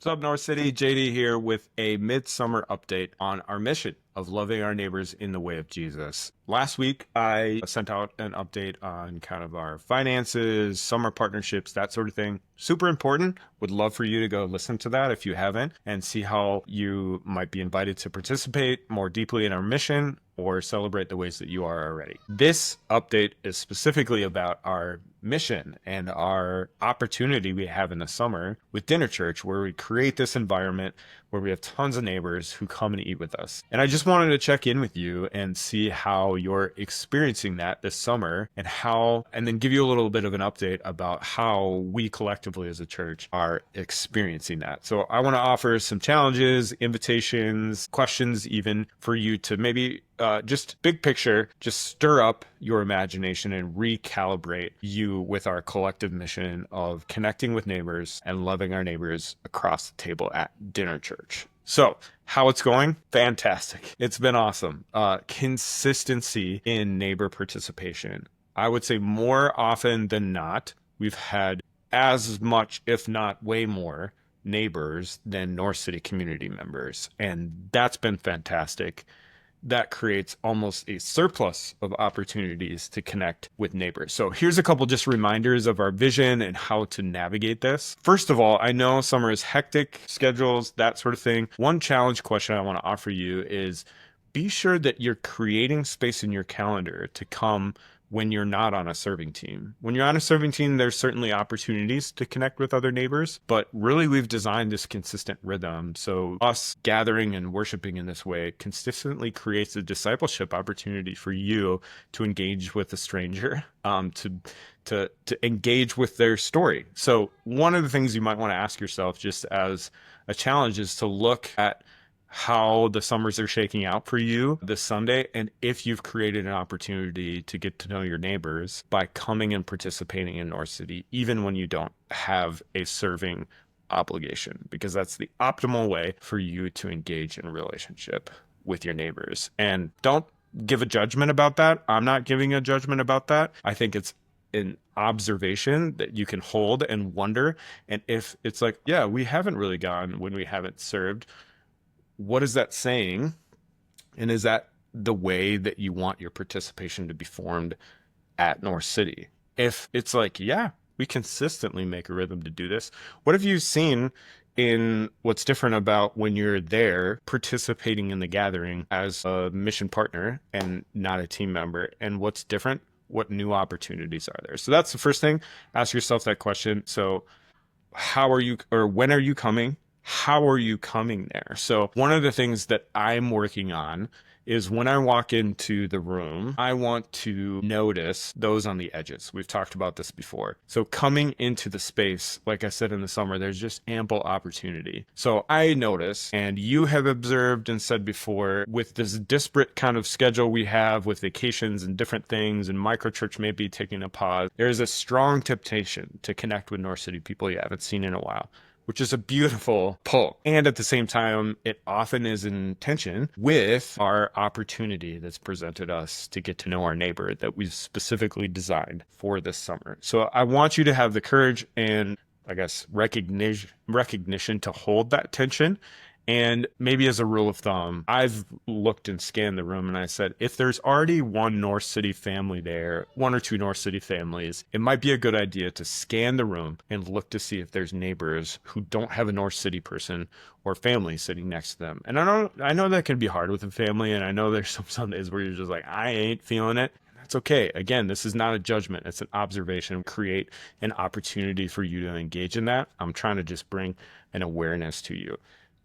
What's up, North City? JD here with a midsummer update on our mission of loving our neighbors in the way of Jesus. Last week, I sent out an update on kind of our finances, summer partnerships, that sort of thing. Super important. Would love for you to go listen to that if you haven't and see how you might be invited to participate more deeply in our mission or celebrate the ways that you are already. This update is specifically about our mission and our opportunity we have in the summer with Dinner Church, where we create this environment where we have tons of neighbors who come and eat with us. And I just wanted to check in with you and see how you're experiencing that this summer and then give you a little bit of an update about how we collectively as a church are experiencing that. So I want to offer some challenges, invitations, questions even for you to maybe just big picture, just stir up your imagination and recalibrate you with our collective mission of connecting with neighbors and loving our neighbors across the table at Dinner Church. So how it's going? Fantastic. It's been awesome. Consistency in neighbor participation. I would say more often than not, we've had as much, if not way more, neighbors than North City community members. And that's been fantastic. That creates almost a surplus of opportunities to connect with neighbors. So here's a couple just reminders of our vision and how to navigate this. First of all, I know summer is hectic, schedules, that sort of thing. One challenge question I want to offer you is be sure that you're creating space in your calendar to come when you're not on a serving team. When you're on a serving team, there's certainly opportunities to connect with other neighbors, but really we've designed this consistent rhythm. So us gathering and worshiping in this way consistently creates a discipleship opportunity for you to engage with a stranger, to engage with their story. So one of the things you might want to ask yourself just as a challenge is to look at how the summers are shaking out for you this Sunday, and if you've created an opportunity to get to know your neighbors by coming and participating in North City, even when you don't have a serving obligation, because that's the optimal way for you to engage in a relationship with your neighbors. And don't give a judgment about that. I'm not giving a judgment about that. I think it's an observation that you can hold and wonder. And if it's like, yeah, we haven't really gone when we haven't served, what is that saying? And is that the way that you want your participation to be formed at North City? If it's like, yeah, we consistently make a rhythm to do this, what have you seen in what's different about when you're there participating in the gathering as a mission partner and not a team member? And what's different? What new opportunities are there? So that's the first thing. Ask yourself that question. So how are you, or when are you coming? How are you coming there? So one of the things that I'm working on is when I walk into the room, I want to notice those on the edges. We've talked about this before. So coming into the space, like I said in the summer, there's just ample opportunity. So I notice, and you have observed and said before, with this disparate kind of schedule we have with vacations and different things and microchurch maybe taking a pause, there's a strong temptation to connect with North City people you haven't seen in a while, which is a beautiful pull. And at the same time, it often is in tension with our opportunity that's presented us to get to know our neighbor that we've specifically designed for this summer. So I want you to have the courage and, I guess, recognition to hold that tension. And maybe as a rule of thumb, I've looked and scanned the room and I said, if there's already one North City family there, one or two North City families, it might be a good idea to scan the room and look to see if there's neighbors who don't have a North City person or family sitting next to them. And I know that can be hard with a family, and I know there's some Sundays where you're just like, I ain't feeling it. That's okay. Again, this is not a judgment. It's an observation. Create an opportunity for you to engage in that. I'm trying to just bring an awareness to you.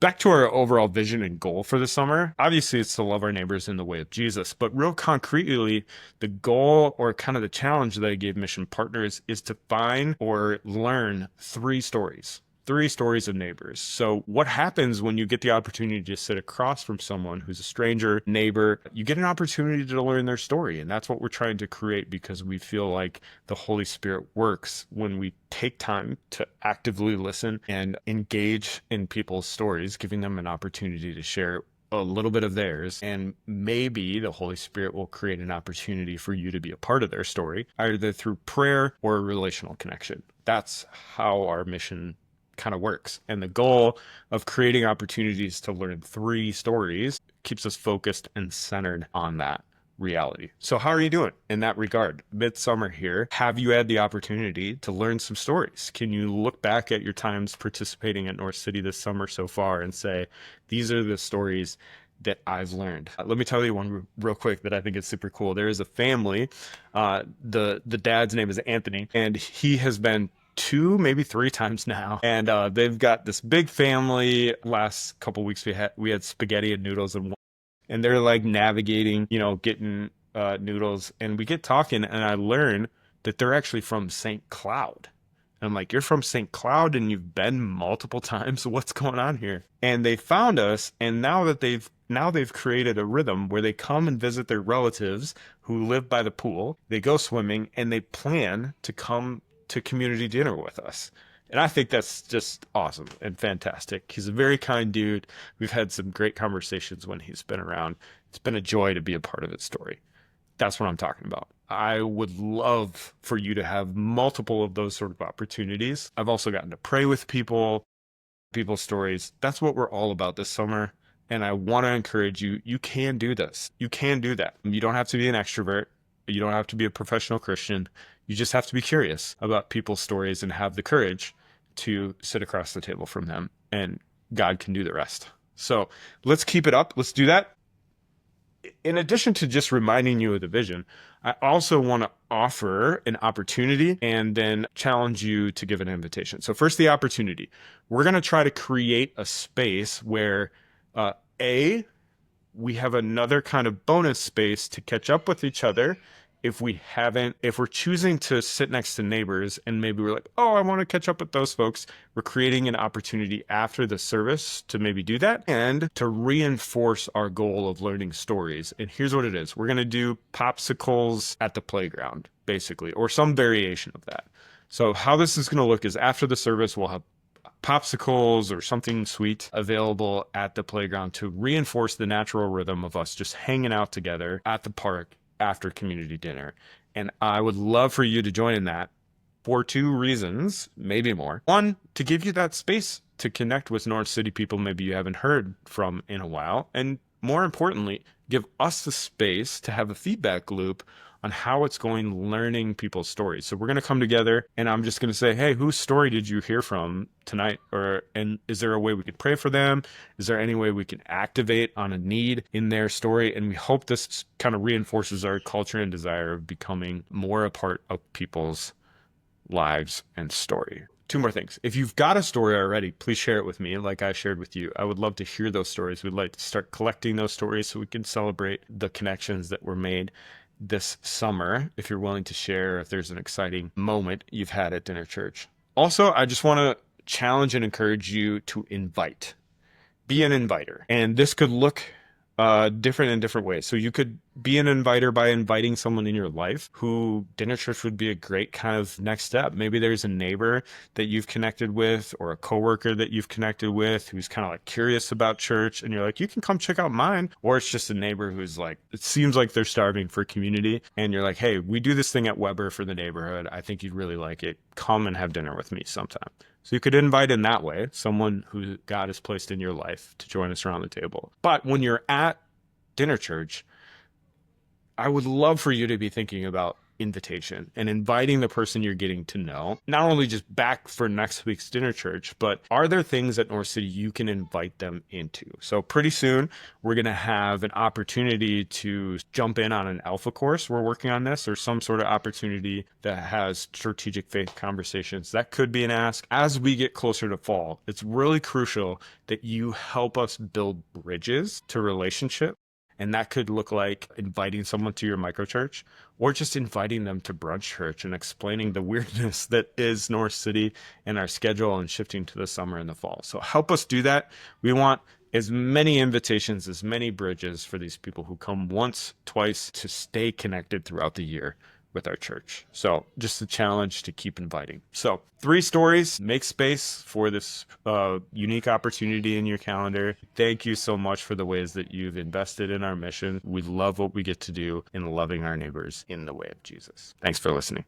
Back to our overall vision and goal for the summer. Obviously, it's to love our neighbors in the way of Jesus, but real concretely, the goal or kind of the challenge that I gave mission partners is to find or learn three stories of neighbors. So what happens when you get the opportunity to sit across from someone who's a stranger neighbor? You get an opportunity to learn their story. And that's what we're trying to create, because we feel like the Holy Spirit works when we take time to actively listen and engage in people's stories, giving them an opportunity to share a little bit of theirs, and maybe the Holy Spirit will create an opportunity for you to be a part of their story, either through prayer or a relational connection. That's how our mission kind of works. And the goal of creating opportunities to learn 3 stories keeps us focused and centered on that reality. So how are you doing in that regard? Midsummer here. Have you had the opportunity to learn some stories? Can you look back at your times participating at North City this summer so far and say, these are the stories that I've learned? Let me tell you one real quick that I think is super cool. There is a family. The dad's name is Anthony, and he has been 2, maybe 3 times now, and they've got this big family. Last couple weeks we had spaghetti and noodles, and they're like navigating, getting noodles, and we get talking, and I learn that they're actually from St. Cloud. And I'm like, you're from St. Cloud and you've been multiple times. What's going on here? And they found us, and now they've created a rhythm where they come and visit their relatives who live by the pool. They go swimming, and they plan to come to community dinner with us. And I think that's just awesome and fantastic. He's a very kind dude. We've had some great conversations when he's been around. It's been a joy to be a part of his story. That's what I'm talking about. I would love for you to have multiple of those sort of opportunities. I've also gotten to pray with people's stories. That's what we're all about this summer. And I want to encourage you, you can do this. You can do that. You don't have to be an extrovert. You don't have to be a professional Christian. You just have to be curious about people's stories and have the courage to sit across the table from them, and God can do the rest. So let's keep it up. Let's do that. In addition to just reminding you of the vision, I also want to offer an opportunity and then challenge you to give an invitation. So first, the opportunity. We're going to try to create a space where we have another kind of bonus space to catch up with each other if we're choosing to sit next to neighbors and maybe we're like, oh, I want to catch up with those folks. We're creating an opportunity after the service to maybe do that and to reinforce our goal of learning stories. And here's what it is. We're going to do popsicles at the playground, basically, or some variation of that. So how this is going to look is after the service, we'll have popsicles or something sweet available at the playground to reinforce the natural rhythm of us just hanging out together at the park after community dinner. And I would love for you to join in that for 2 reasons, maybe more. One, to give you that space to connect with North City people maybe you haven't heard from in a while. And more importantly, give us the space to have a feedback loop on how it's going learning people's stories. So we're going to come together and I'm just going to say, hey, whose story did you hear from tonight? And is there a way we could pray for them? Is there any way we can activate on a need in their story? And we hope this kind of reinforces our culture and desire of becoming more a part of people's lives and story. 2 more things. If you've got a story already, please share it with me like I shared with you. I would love to hear those stories. We'd like to start collecting those stories so we can celebrate the connections that were made this summer, if you're willing to share, if there's an exciting moment you've had at dinner church. Also, I just want to challenge and encourage you to invite. Be an inviter. And this could look different in different ways. So you could be an inviter by inviting someone in your life who dinner church would be a great kind of next step. Maybe there's a neighbor that you've connected with or a coworker that you've connected with who's kind of like curious about church and you're like, you can come check out mine. Or it's just a neighbor who's like, it seems like they're starving for community. And you're like, hey, we do this thing at Weber for the neighborhood. I think you'd really like it. Come and have dinner with me sometime. So you could invite in that way, someone who God has placed in your life to join us around the table. But when you're at dinner church, I would love for you to be thinking about invitation and inviting the person you're getting to know, not only just back for next week's dinner church, but are there things at North City you can invite them into? So pretty soon we're going to have an opportunity to jump in on an alpha course. We're working on this, or some sort of opportunity that has strategic faith conversations. That could be an ask. As we get closer to fall, it's really crucial that you help us build bridges to relationship. And that could look like inviting someone to your microchurch or just inviting them to brunch church and explaining the weirdness that is North City and our schedule and shifting to the summer and the fall. So help us do that. We want as many invitations, as many bridges for these people who come once, twice to stay connected throughout the year with our church. So just a challenge to keep inviting. So 3 stories, make space for this unique opportunity in your calendar. Thank you so much for the ways that you've invested in our mission. We love what we get to do in loving our neighbors in the way of Jesus. Thanks for listening.